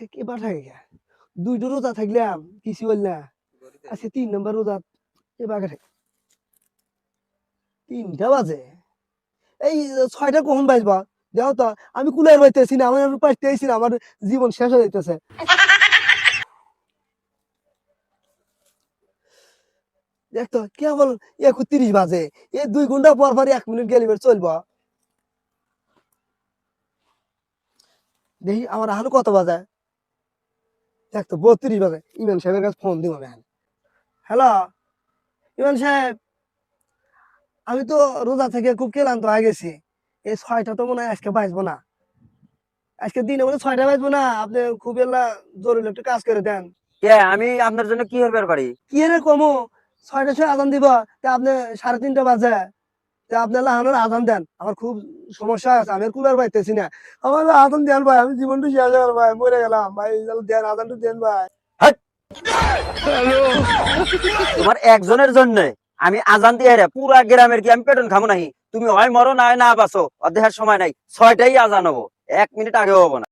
আচ্ছা কে পাঠায় গা দুইটো রোজা থাকলাম কিছু বল না আচ্ছা 3 নম্বর রোজা এ বাঘে 3টা বাজে এই 6টা কখন বাজবা দেখো তো আমি কুলার পাইতেছি না আমার পাইতেছি না আমার জীবন শেষ হয়ে যাইতেছে দেখতো কেবল 31 বাজে এই 2 ঘন্টা পর পর 1 মিনিট গেলে চলবো দেখি আমার আহানো কত বাজে দেখতো 32 বাজে ইমাম সাহেবের কাছে ফোন দিব আমি হ্যালো ইমাম সাহেব আমি তো রোজা থেকে খুব ক্লান্ত হয়ে গেছি এই 6টা তো মনে হয় আজকে বাজবো না আজকে দিনে মনে হয় 6টা বাজবো না আপনি খুব এলা জরুরি একটু কাজ করে দেন আমি আপনার জন্য কি করবার পারি? কি রে কমো 6টার সময় আজান দিব তা আপনি 3:30 বাজে তা আপনি লাহানোর আজান দেন আমার খুব সমস্যা আছে আমি আর কুলার পাইতেছি না আমার আজান দেন ভাই আমি জীবনটা শেষ হয়ে গেল ভাই মরে গেলাম ভাই দেন আজানটা দেন ভাই হাট! তোমার একজনের জন্য আমি আজান দিয়ে রে পুরা গ্রামের কি আমি পেটন খাবো নাহি? তুমি হয় মরো না হয় না বাঁচো, অর্ধেকের সময় নাই, 6টাই আজান হবো, 1 মিনিট আগে হবো না।